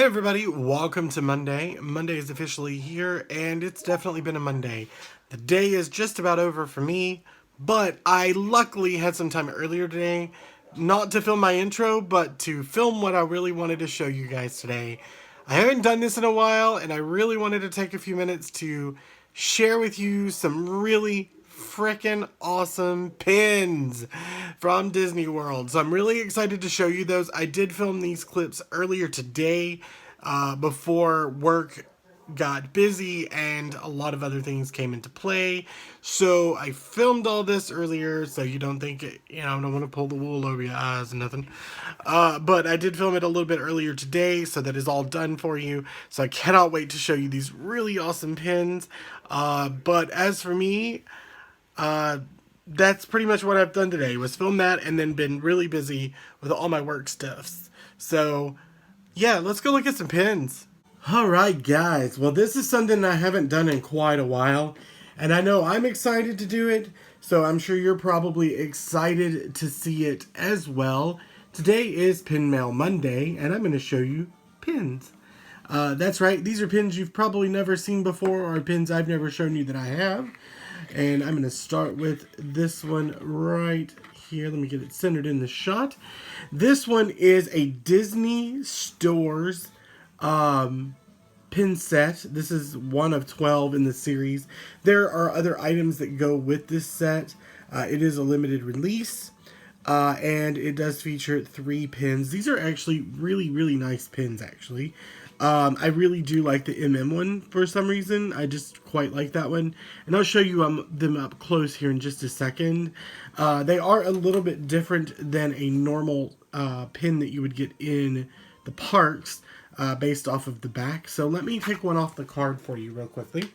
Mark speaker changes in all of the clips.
Speaker 1: everybody, welcome to Monday. Monday is officially here, and it's definitely been a Monday. The day is just about over for me, but I luckily had some time earlier today, not to film my intro, but to film what I really wanted to show you guys today. I haven't done this in a while, and I really wanted to take a few minutes to share with you some really freaking awesome pins from Disney World. So I'm really excited to show you those. I did film these clips earlier today before work got busy and a lot of other things came into play. So I filmed all this earlier so you don't think, I don't want to pull the wool over your eyes and nothing. But I did film it a little bit earlier today, so that is all done for you. So I cannot wait to show you these really awesome pins. But as for me, that's pretty much what I've done today, was film that and then been really busy with all my work stuffs. So yeah, let's go look at some pins. Alright guys, well this is something I haven't done in quite a while, and I know I'm excited to do it, so I'm sure you're probably excited to see it as well. Today is Pin Mail Monday, and I'm going to show you pins. That's right, these are pins you've probably never seen before, or pins I've never shown you that I have. And I'm going to start with this one right here. Let me get it centered in the shot. This one is a Disney Stores pin set. This is one of 12 in the series. There are other items that go with this set. It is a limited release. And it does feature 3 pins. These are actually really, really nice pins, actually. I really do like the one for some reason. I just quite like that one. And I'll show you them up close here in just a second. They are a little bit different than a normal pin that you would get in the parks based off of the back. So let me take one off the card for you real quickly.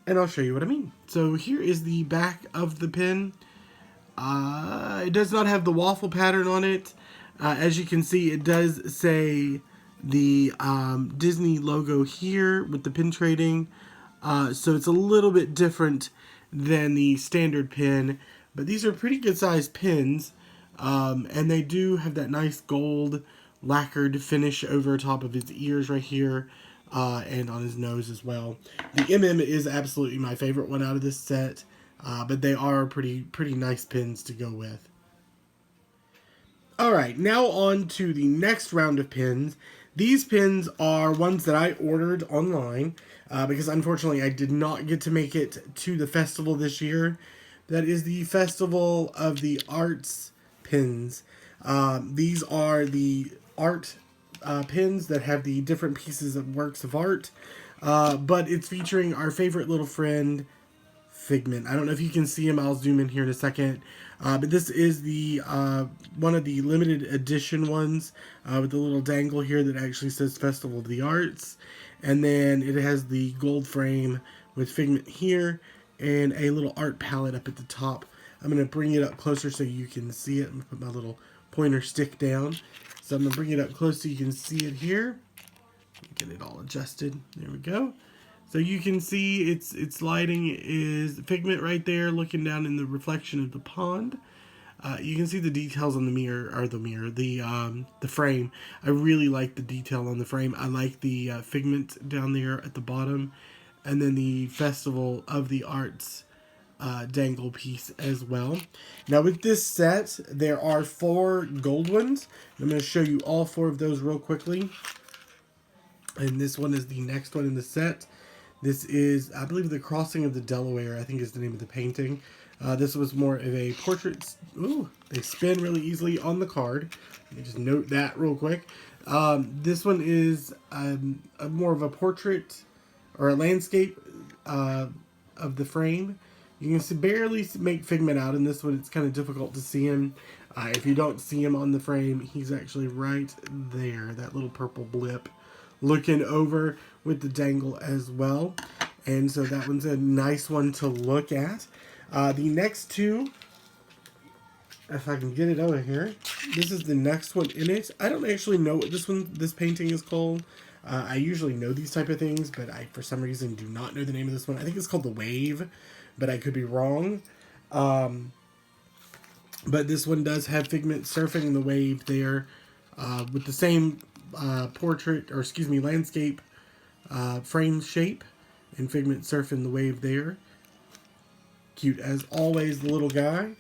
Speaker 1: And I'll show you what I mean. So here is the back of the pin. It does not have the waffle pattern on it. As you can see, it does say the Disney logo here with the pin trading. So it's a little bit different than the standard pin. But these are pretty good sized pins. And they do have that nice gold lacquered finish over top of his ears right here. And on his nose as well. The is absolutely my favorite one out of this set. But they are pretty nice pins to go with. Alright, now on to the next round of pins. These pins are ones that I ordered online because unfortunately I did not get to make it to the festival this year. That is the Festival of the Arts pins. These are the art pins that have the different pieces of works of art, but it's featuring our favorite little friend, Figment. I don't know if you can see him. I'll zoom in here in a second. But this is the one of the limited edition ones with the little dangle here that actually says Festival of the Arts. And then it has the gold frame with Figment here and a little art palette up at the top. I'm going to bring it up closer so you can see it. I'm going to put my little pointer stick down. So I'm going to bring it up close so you can see it here. Get it all adjusted. There we go. So you can see its lighting is Figment right there looking down in the reflection of the pond. You can see the details on the frame. I really like the detail on the frame. I like the Figment down there at the bottom. And then the Festival of the Arts dangle piece as well. Now with this set, there are 4 gold ones. I'm going to show you all 4 of those real quickly. And this one is the next one in the set. This is, I believe, the Crossing of the Delaware, I think is the name of the painting. This was more of a portrait. Ooh, they spin really easily on the card. Let me just note that real quick. This one is more of a portrait or a landscape of the frame. You can barely make Figment out in this one. It's kind of difficult to see him. If you don't see him on the frame, he's actually right there, that little purple blip, looking over with the dangle as well. And so that one's a nice one to look at. The next 2, if I can get it over here, this is the next one in it. I don't actually know what this painting is called. I usually know these type of things, but I, for some reason, do not know the name of this one. I think it's called The Wave, but I could be wrong. But this one does have Figment surfing the wave there with the same portrait, or excuse me, landscape frame shape, and Figment surfing the wave there. Cute as always, the little guy.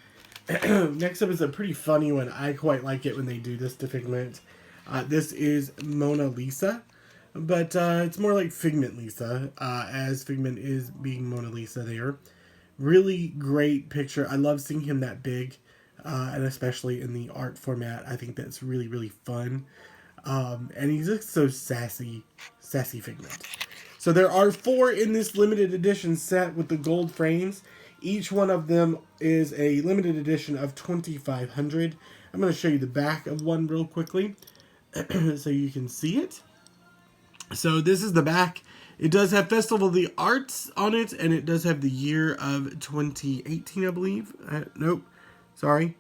Speaker 1: Next up is a pretty funny one. I quite like it when they do this to Figment. This is Mona Lisa, but it's more like Figment Lisa, as Figment is being Mona Lisa there. Really great picture. I love seeing him that big, and especially in the art format. I think that's really, really fun. And he's just so sassy Figment. So there are 4 in this limited edition set with the gold frames. Each one of them is a limited edition of 2,500. I'm going to show you the back of one real quickly so you can see it. So this is the back. It does have Festival of the Arts on it, and it does have the year of 2018, I believe. Nope, sorry.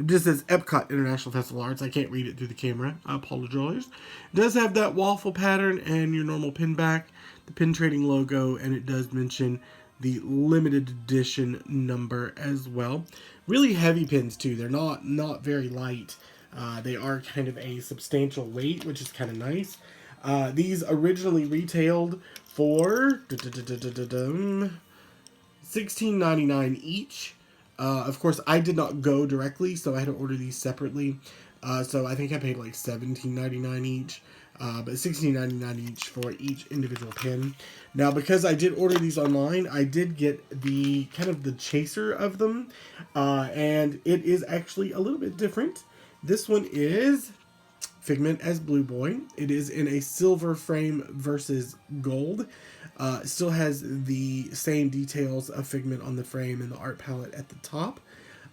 Speaker 1: It just says Epcot International Festival of Arts. I can't read it through the camera. I apologize. It does have that waffle pattern and your normal pin back, the pin trading logo, and it does mention the limited edition number as well. Really heavy pins too. They're not very light. They are kind of a substantial weight, which is kind of nice. These originally retailed for $16.99 each. Of course, I did not go directly, so I had to order these separately. So I think I paid like $17.99 each. But $16.99 each for each individual pin. Now, because I did order these online, I did get the kind of the chaser of them, and it is actually a little bit different. This one is Figment as Blue Boy. It is in a silver frame versus gold. It still has the same details of Figment on the frame and the art palette at the top.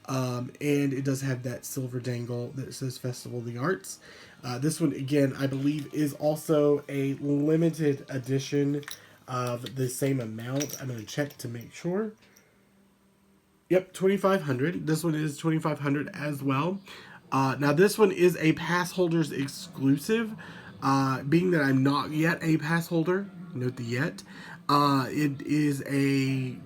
Speaker 1: And it does have that silver dangle that says Festival of the Arts. This one, again, I believe is also a limited edition of the same amount. I'm going to check to make sure. Yep, 2,500. This one is 2,500 as well. Now, this one is a pass holders exclusive. Being that I'm not yet a pass holder, note the yet, it is a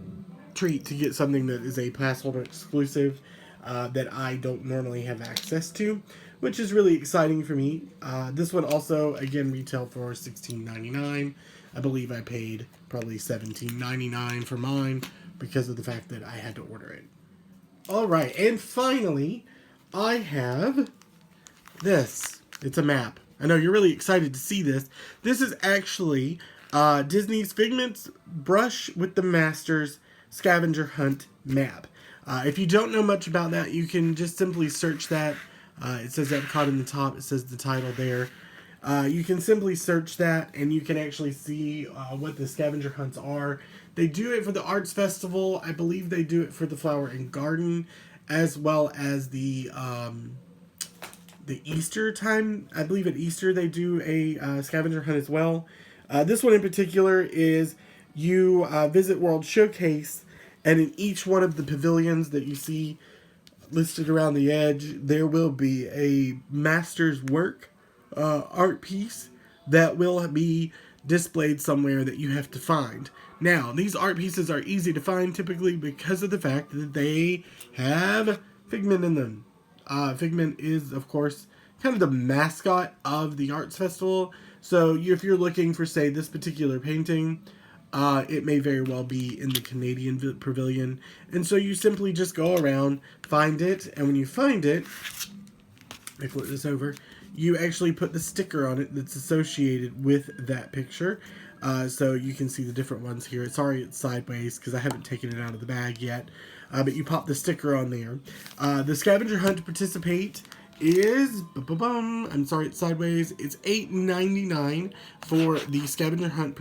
Speaker 1: treat to get something that is a pass holder exclusive that I don't normally have access to, which is really exciting for me. This one also, again, retailed for $16.99. I believe I paid probably $17.99 for mine because of the fact that I had to order it. All right, and finally, I have this. It's a map. I know you're really excited to see this. This is actually Disney's Figment's Brush with the Masters Scavenger Hunt map. If you don't know much about that, you can just simply search that. It says Epcot in the top. It says the title there. You can simply search that, and you can actually see what the scavenger hunts are. They do it for the Arts Festival. I believe they do it for the Flower and Garden, as well as the Easter time. I believe at Easter they do a scavenger hunt as well. This one in particular is you visit World Showcase, and in each one of the pavilions that you see listed around the edge, there will be a master's work art piece that will be displayed somewhere that you have to find. Now, these art pieces are easy to find typically because of the fact that they have Figment in them. Figment is, of course, kind of the mascot of the Arts Festival. So if you're looking for, say, this particular painting, it may very well be in the Canadian Pavilion. And so you simply just go around, find it, and when you find it, I flip this over, you actually put the sticker on it that's associated with that picture. So you can see the different ones here. Sorry, it's sideways because I haven't taken it out of the bag yet. But you pop the sticker on there. The scavenger hunt to participate is, I'm sorry, it's sideways. It's $8.99 for the scavenger hunt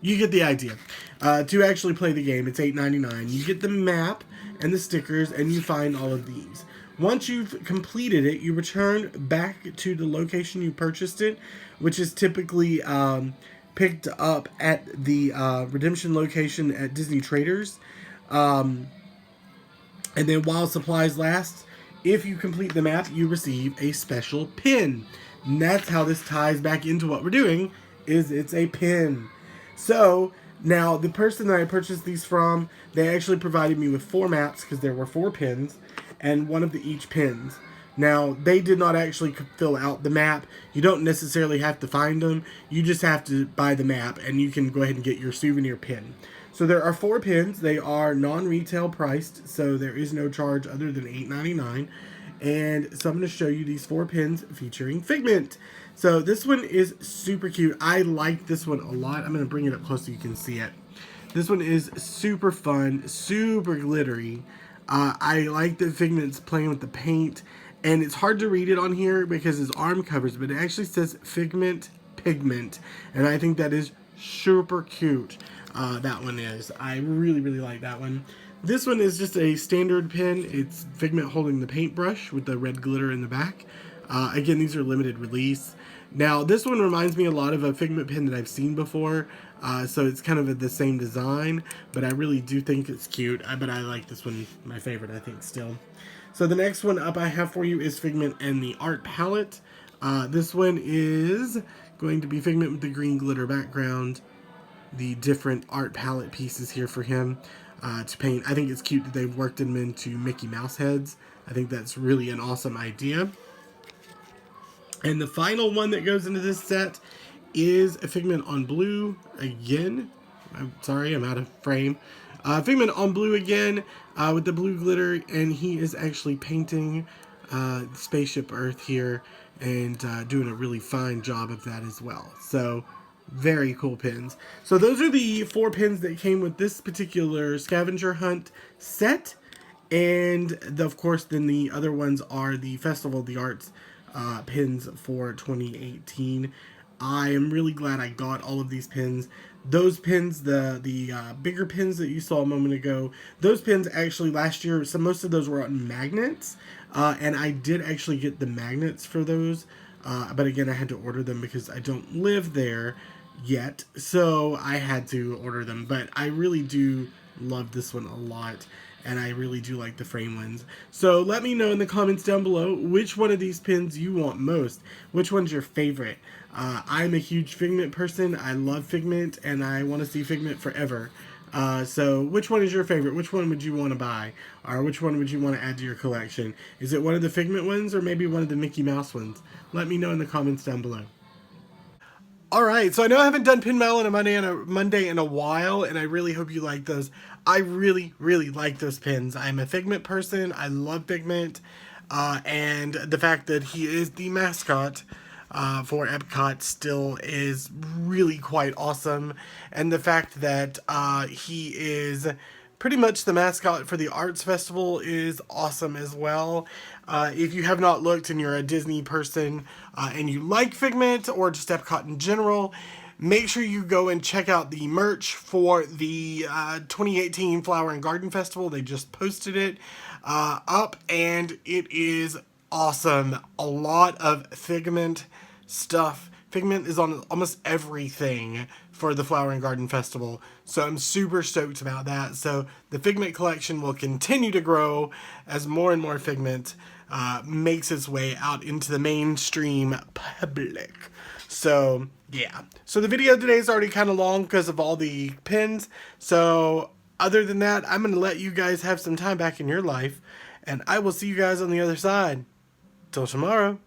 Speaker 1: you get the idea. To actually play the game, it's $8.99. You get the map and the stickers, and you find all of these. Once you've completed it, you return back to the location you purchased it, which is typically picked up at the redemption location at Disney Traders. And then while supplies last, if you complete the map, you receive a special pin. And that's how this ties back into what we're doing, is it's a pin. So now the person that I purchased these from, they actually provided me with 4 maps because there were 4 pins. and one of the each pins. Now, they did not actually fill out the map. You don't necessarily have to find them. You just have to buy the map, and you can go ahead and get your souvenir pin. So there are 4 pins. They are non-retail priced, so there is no charge other than $8.99. And so I'm going to show you these 4 pins featuring Figment. So this one is super cute. I like this one a lot. I'm going to bring it up close so you can see it. This one is super fun, super glittery. I like that Figment's playing with the paint. And it's hard to read it on here because his arm covers, but it actually says Figment Pigment. And I think that is super cute. That one is. I really, really like that one. This one is just a standard pin. It's Figment holding the paintbrush with the red glitter in the back. Again, these are limited release. Now, this one reminds me a lot of a Figment pin that I've seen before. So it's kind of the same design, but I really do think it's cute. But I like this one, my favorite, I think, still. So the next one up I have for you is Figment and the art palette. This one is going to be Figment with the green glitter background. The different art palette pieces here for him to paint. I think it's cute that they've worked them into Mickey Mouse heads. I think that's really an awesome idea. And the final one that goes into this set is a Figment on blue again. I'm sorry, I'm out of frame. Figment on blue again with the blue glitter, and he is actually painting Spaceship Earth here and doing a really fine job of that as well. So very cool pins. So those are the 4 pins that came with this particular scavenger hunt set. And of course, then the other ones are the Festival of the Arts pins for 2018. I am really glad I got all of these pins. Those pins, the bigger pins that you saw a moment ago, those pins actually last year, so most of those were on magnets. And I did actually get the magnets for those. But again, I had to order them because I don't live there yet, so I had to order them. But I really do love this one a lot, and I really do like the frame ones. So let me know in the comments down below which one of these pins you want most. Which one's your favorite? I'm a huge Figment person. I love Figment, and I want to see Figment forever. So which one is your favorite? Which one would you want to buy? Or which one would you want to add to your collection? Is it one of the Figment ones or maybe one of the Mickey Mouse ones? Let me know in the comments down below. Alright, so I know I haven't done Pin Mail on a Monday in a while, and I really hope you like those. I really, really like those pins. I'm a Figment person. I love Figment. And the fact that he is the mascot for Epcot still is really quite awesome. And the fact that he is pretty much the mascot for the Arts Festival is awesome as well. If you have not looked and you're a Disney person and you like Figment or just Epcot in general, make sure you go and check out the merch for the 2018 Flower and Garden Festival. They just posted it up, and it is awesome. A lot of Figment stuff. Figment is on almost everything for the Flower and Garden Festival, so I'm super stoked about that. So the Figment collection will continue to grow as more and more Figment makes its way out into the mainstream public. So yeah, so the video today is already kind of long because of all the pins. So other than that, I'm going to let you guys have some time back in your life, and I will see you guys on the other side. Till tomorrow.